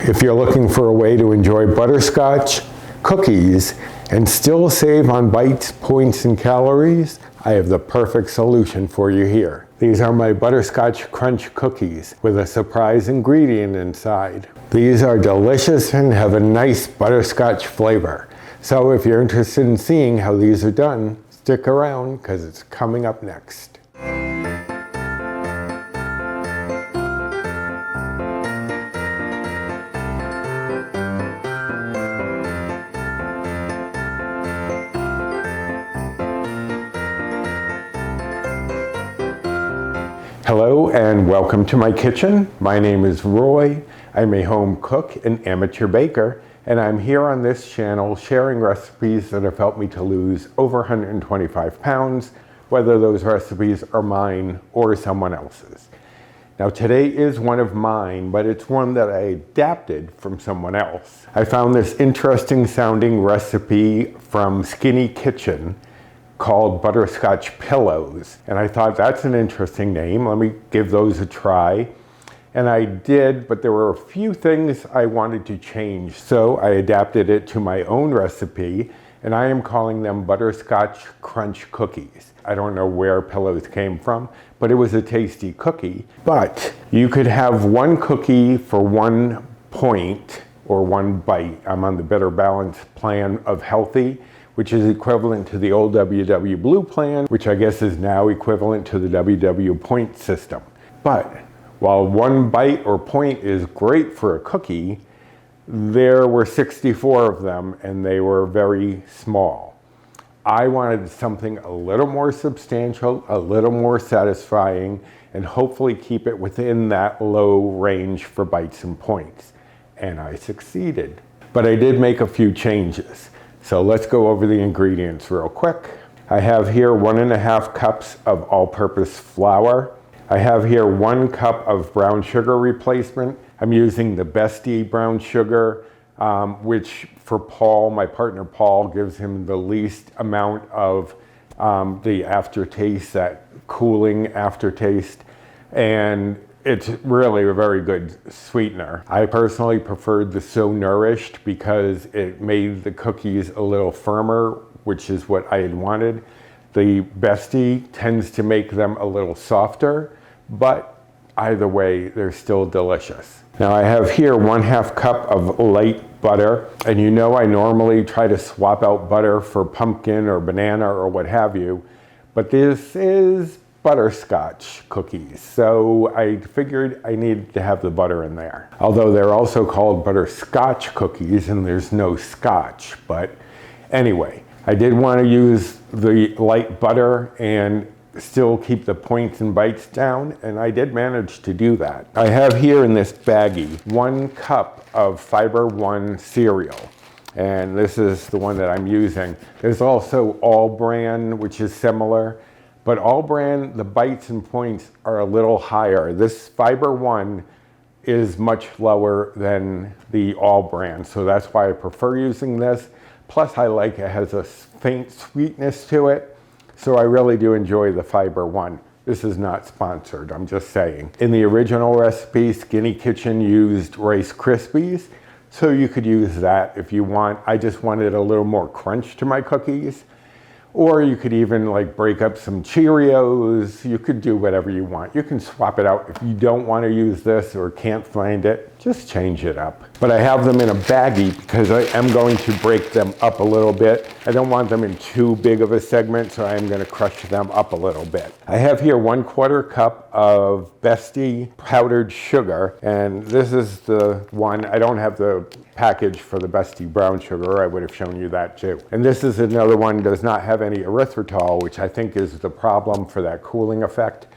If you're looking for a way to enjoy butterscotch cookies and still save on bites, points, and calories, I have the perfect solution for you here. These are my butterscotch crunch cookies with a surprise ingredient inside. These are delicious and have a nice butterscotch flavor. So if you're interested in seeing how these are done, stick around because it's coming up next. Hello and welcome to my kitchen. My name is Roy. I'm a home cook and amateur baker, and I'm here on this channel sharing recipes that have helped me to lose over 125 pounds, whether those recipes are mine or someone else's. Now today is one of mine, but it's one that I adapted from someone else. I found this interesting sounding recipe from Skinny Kitchen called Butterscotch Pillows. And I thought that's an interesting name. Let me give those a try. And I did, but there were a few things I wanted to change. So I adapted it to my own recipe, and I am calling them Butterscotch Crunch Cookies. I don't know where Pillows came from, but it was a tasty cookie. But you could have one cookie for 1 point or 1 bite. I'm on the Better Balance plan of healthy, which is equivalent to the old WW Blue plan, which I guess is now equivalent to the WW point system. But while 1 bite or point is great for a cookie, there were 64 of them and they were very small. I wanted something a little more substantial, a little more satisfying, and hopefully keep it within that low range for bites and points. And I succeeded. But I did make a few changes. So let's go over the ingredients real quick. I have here 1.5 cups of all-purpose flour. I have here 1 cup of brown sugar replacement. I'm using the Bestie brown sugar, which for Paul, my partner Paul, gives him the least amount of the aftertaste, that cooling aftertaste. And it's really a very good sweetener. I personally preferred the So Nourished because it made the cookies a little firmer, which is what I had wanted. The Bestie tends to make them a little softer, but either way, they're still delicious. Now I have here 1/2 cup of light butter, and you know I normally try to swap out butter for pumpkin or banana or what have you, but this is butterscotch cookies, so I figured I needed to have the butter in there. Although they're also called butterscotch cookies and there's no scotch, but anyway, I did want to use the light butter and still keep the points and bites down, and I did manage to do that. I have here in this baggie 1 cup of Fiber One cereal, and this is the one that I'm using. There's also All Bran, which is similar. But All Bran, the bites and points are a little higher. This Fiber One is much lower than the All Bran, so that's why I prefer using this. Plus I like it has a faint sweetness to it, so I really do enjoy the Fiber One. This is not sponsored, I'm just saying. In the original recipe, Skinny Kitchen used Rice Krispies, so you could use that if you want. I just wanted a little more crunch to my cookies. Or you could even like break up some Cheerios. You could do whatever you want. You can swap it out. If you don't want to use this or can't find it, just change it up. But I have them in a baggie because I am going to break them up a little bit. I don't want them in too big of a segment, so I am going to crush them up a little bit. I have here 1/4 cup of Bestie powdered sugar, and this is the one. I don't have the package for the Bestie brown sugar. I would have shown you that too. And this is another one, does not have any erythritol, which I think is the problem for that cooling effect.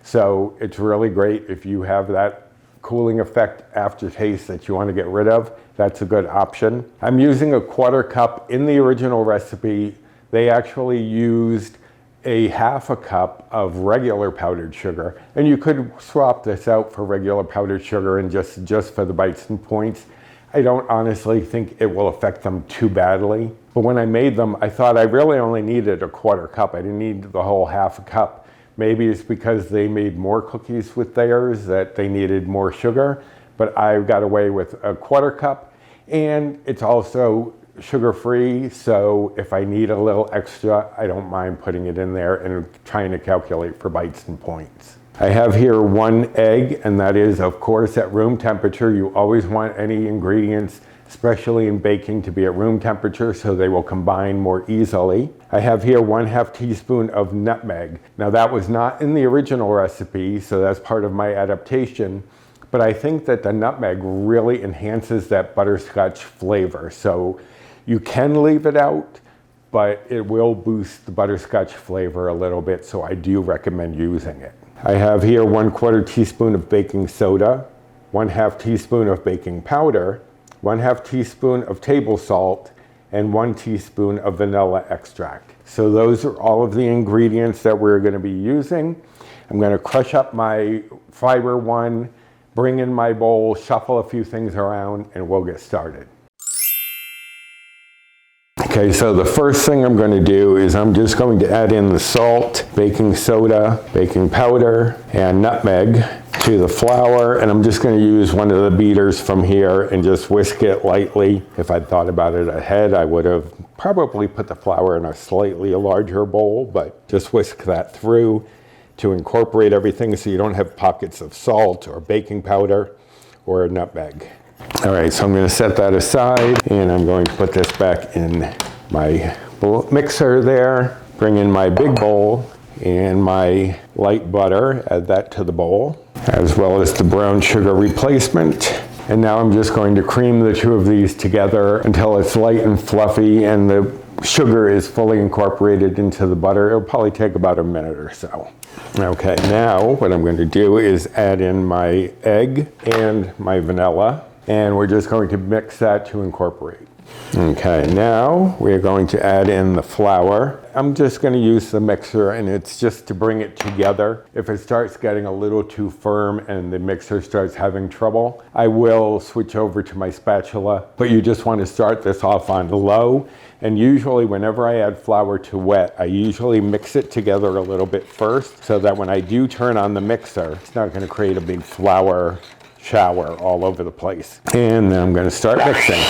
So it's really great if you have that cooling effect aftertaste that you want to get rid of. That's a good option. I'm using 1/4 cup. In the original recipe, they actually used a 1/2 cup of regular powdered sugar, and you could swap this out for regular powdered sugar and just for the bites and points. I don't honestly think it will affect them too badly. But when I made them, I thought I really only needed 1/4 cup. I didn't need the whole 1/2 cup. Maybe it's because they made more cookies with theirs that they needed more sugar, but I got away with a 1/4 cup, and it's also sugar-free, so if I need a little extra, I don't mind putting it in there and trying to calculate for bites and points. I have here 1 egg, and that is, of course, at room temperature. You always want any ingredients, especially in baking, to be at room temperature so they will combine more easily. I have here 1/2 teaspoon of nutmeg. Now that was not in the original recipe, so that's part of my adaptation, but I think that the nutmeg really enhances that butterscotch flavor. So you can leave it out, but it will boost the butterscotch flavor a little bit, so I do recommend using it. I have here 1/4 teaspoon of baking soda, 1/2 teaspoon of baking powder, 1/2 teaspoon of table salt, and 1 teaspoon of vanilla extract. So those are all of the ingredients that we're going to be using. I'm going to crush up my fiber one, bring in my bowl, shuffle a few things around, and we'll get started. Okay, so the first thing I'm going to do is I'm just going to add in the salt, baking soda, baking powder, and nutmeg to the flour, and I'm just going to use one of the beaters from here and just whisk it lightly. If I'd thought about it ahead, I would have probably put the flour in a slightly larger bowl, but just whisk that through to incorporate everything so you don't have pockets of salt or baking powder or nutmeg. All right, so I'm going to set that aside, and I'm going to put this back in my mixer there, bring in my big bowl and my light butter, add that to the bowl, as well as the brown sugar replacement. And now I'm just going to cream the two of these together until it's light and fluffy and the sugar is fully incorporated into the butter. It'll probably take about a minute or so. Okay, now what I'm going to do is add in my egg and my vanilla, and we're just going to mix that to incorporate. Okay, now we're going to add in the flour. I'm just going to use the mixer, and it's just to bring it together. If it starts getting a little too firm and the mixer starts having trouble, I will switch over to my spatula, but you just want to start this off on low. And usually whenever I add flour to wet, I usually mix it together a little bit first so that when I do turn on the mixer, it's not going to create a big flour shower all over the place. And then I'm going to start mixing.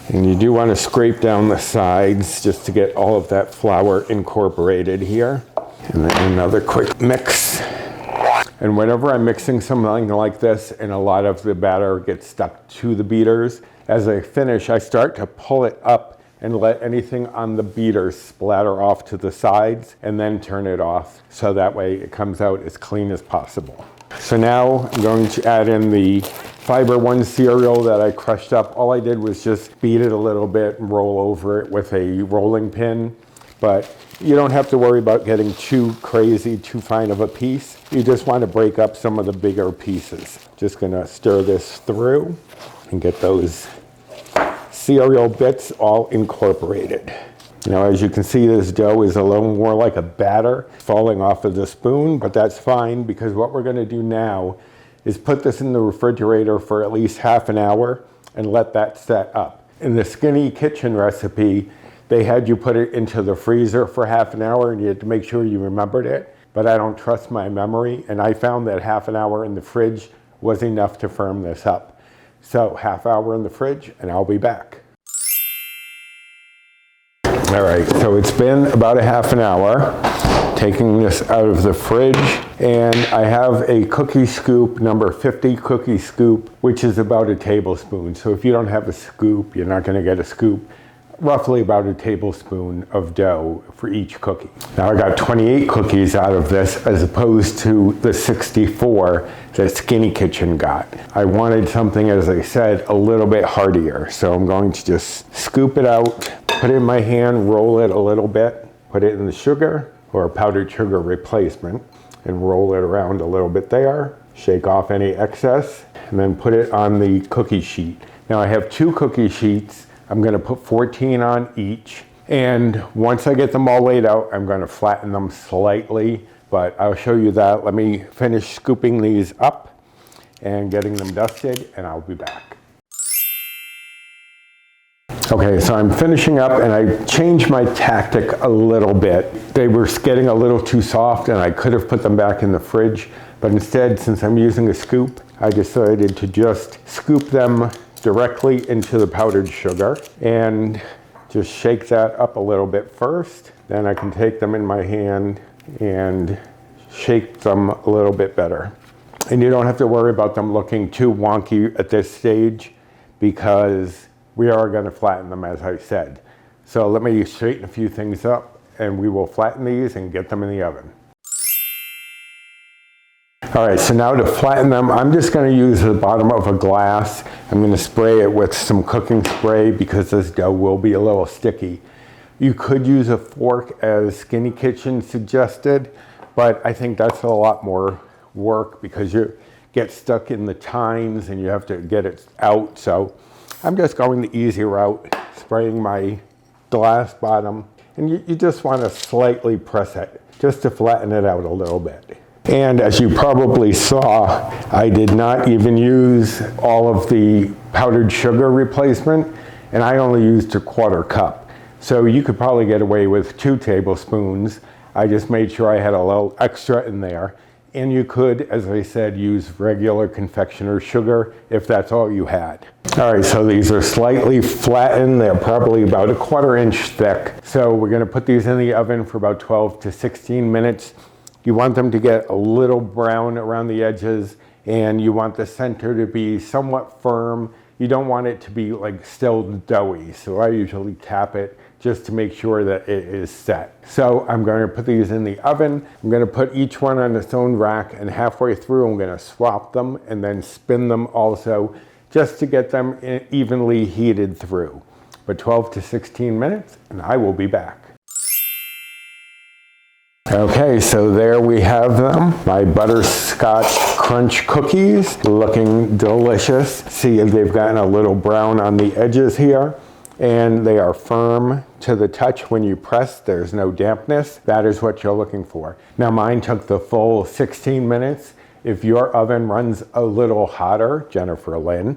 And you do want to scrape down the sides just to get all of that flour incorporated here. And then another quick mix. And whenever I'm mixing something like this and a lot of the batter gets stuck to the beaters, as I finish, I start to pull it up and let anything on the beater splatter off to the sides and then turn it off so that way it comes out as clean as possible. So now I'm going to add in the Fiber One cereal that I crushed up. All I did was just beat it a little bit and roll over it with a rolling pin. But you don't have to worry about getting too crazy, too fine of a piece. You just want to break up some of the bigger pieces. Just gonna stir this through and get those cereal bits all incorporated. Now, as you can see, this dough is a little more like a batter falling off of the spoon, but that's fine because what we're going to do now is put this in the refrigerator for at least half an hour and let that set up. In the Skinny Kitchen recipe, they had you put it into the freezer for half an hour and you had to make sure you remembered it, but I don't trust my memory, and I found that half an hour in the fridge was enough to firm this up. So half hour in the fridge and I'll be back. All right, so it's been about a half an hour, taking this out of the fridge, and I have a cookie scoop, number 50 cookie scoop, which is about a tablespoon. So if you don't have a scoop, you're not gonna get a scoop. Roughly about a tablespoon of dough for each cookie. Now I got 28 cookies out of this as opposed to the 64 that Skinny Kitchen got. I wanted something, as I said, a little bit heartier. So I'm going to just scoop it out, put it in my hand, roll it a little bit, put it in the sugar or powdered sugar replacement and roll it around a little bit there, shake off any excess, and then put it on the cookie sheet. Now I have 2 cookie sheets. I'm going to put 14 on each, and once I get them all laid out, I'm going to flatten them slightly, but I'll show you that. Let me finish scooping these up and getting them dusted, and I'll be back. Okay, so I'm finishing up, and I changed my tactic a little bit. They were getting a little too soft, and I could have put them back in the fridge, but instead, since I'm using a scoop, I decided to just scoop them directly into the powdered sugar and just shake that up a little bit first. Then I can take them in my hand and shake them a little bit better. And you don't have to worry about them looking too wonky at this stage because we are going to flatten them, as I said. So let me straighten a few things up and we will flatten these and get them in the oven. All right, so now to flatten them, I'm just going to use the bottom of a glass. I'm going to spray it with some cooking spray because this dough will be a little sticky. You could use a fork as Skinny Kitchen suggested, but I think that's a lot more work because you get stuck in the tines and you have to get it out. So I'm just going the easy route, spraying my glass bottom, and you just want to slightly press it just to flatten it out a little bit. And as you probably saw, I did not even use all of the powdered sugar replacement, and I only used a 1/4 cup. So you could probably get away with 2 tablespoons. I just made sure I had a little extra in there. And you could, as I said, use regular confectioner's sugar if that's all you had. All right, so these are slightly flattened. They're probably about a 1/4 inch thick. So we're gonna put these in the oven for about 12 to 16 minutes. You want them to get a little brown around the edges, and you want the center to be somewhat firm. You don't want it to be like still doughy, so I usually tap it just to make sure that it is set. So I'm going to put these in the oven. I'm going to put each one on its own rack, and halfway through I'm going to swap them and then spin them also just to get them evenly heated through. But 12 to 16 minutes, and I will be back. Okay, so there we have them, my butterscotch crunch cookies, looking delicious. See, they've gotten a little brown on the edges here, and they are firm to the touch when you press. There's no dampness. That is what you're looking for. Now mine took the full 16 minutes. If your oven runs a little hotter, Jennifer Lynn,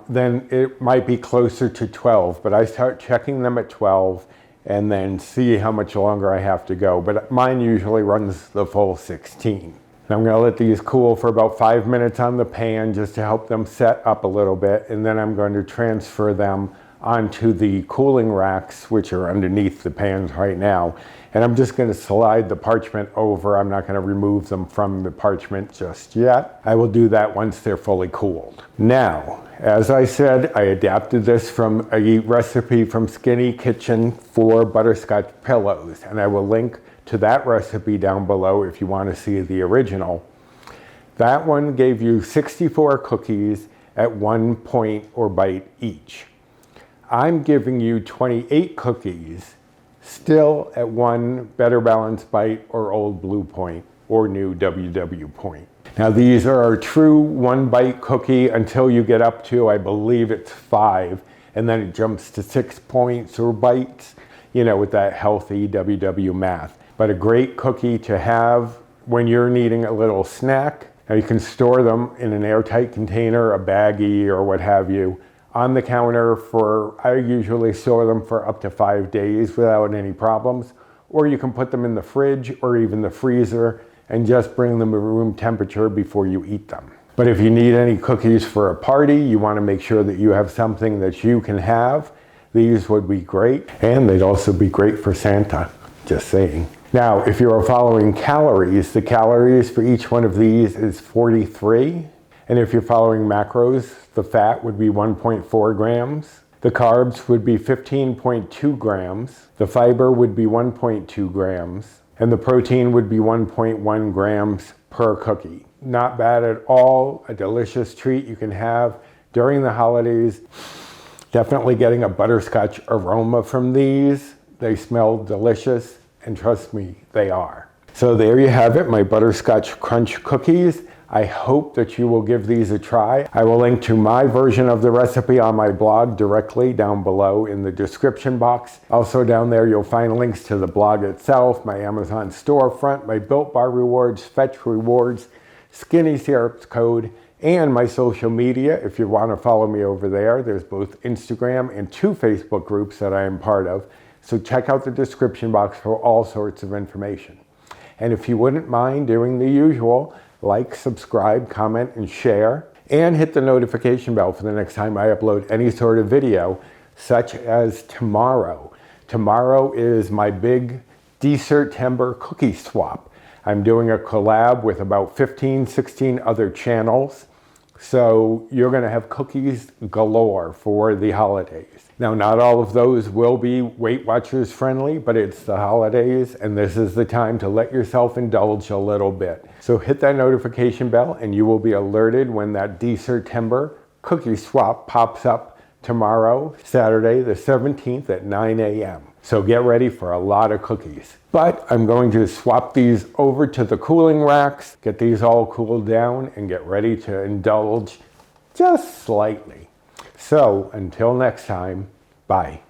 then it might be closer to 12, but I start checking them at 12 and then see how much longer I have to go. But mine usually runs the full 16. I'm gonna let these cool for about 5 minutes on the pan just to help them set up a little bit, and then I'm going to transfer them onto the cooling racks, which are underneath the pans right now. And I'm just gonna slide the parchment over. I'm not gonna remove them from the parchment just yet. I will do that once they're fully cooled. Now, as I said, I adapted this from a recipe from Skinny Kitchen for butterscotch pillows, and I will link to that recipe down below if you want to see the original. That one gave you 64 cookies at 1 point or bite each. I'm giving you 28 cookies, still at 1 Better Balanced Bite or Old Blue Point or new WW Point. Now these are a true 1 bite cookie until you get up to, I believe it's 5, and then it jumps to 6 points or bites, you know, with that healthy WW math. But a great cookie to have when you're needing a little snack. Now you can store them in an airtight container, a baggie or what have you, on the counter for, I usually store them for up to 5 days without any problems. Or you can put them in the fridge or even the freezer and just bring them to room temperature before you eat them. But if you need any cookies for a party, you want to make sure that you have something that you can have, these would be great. And they'd also be great for Santa, just saying. Now, if you're following calories, the calories for each one of these is 43. And if you're following macros, the fat would be 1.4 grams. The carbs would be 15.2 grams. The fiber would be 1.2 grams. And the protein would be 1.1 grams per cookie. Not bad at all, a delicious treat you can have during the holidays. Definitely getting a butterscotch aroma from these. They smell delicious, and trust me, they are. So there you have it, my butterscotch crunch cookies. I hope that you will give these a try. I will link to my version of the recipe on my blog directly down below in the description box. Also down there you'll find links to the blog itself, my Amazon storefront, my Built Bar rewards, Fetch rewards, Skinny Syrups code, and my social media. If you want to follow me over there, there's both Instagram and 2 Facebook groups that I am part of. So check out the description box for all sorts of information. And if you wouldn't mind doing the usual, like, subscribe, comment, and share. And hit the notification bell for the next time I upload any sort of video, such as tomorrow. Tomorrow is my big Dessert-tember cookie swap. I'm doing a collab with about 15, 16 other channels. So you're going to have cookies galore for the holidays. Now, not all of those will be Weight Watchers friendly, but it's the holidays and this is the time to let yourself indulge a little bit. So hit that notification bell and you will be alerted when that Dessert-tember cookie swap pops up tomorrow, Saturday the 17th at 9 a.m. So get ready for a lot of cookies. But I'm going to swap these over to the cooling racks, get these all cooled down, and get ready to indulge just slightly. So until next time, bye.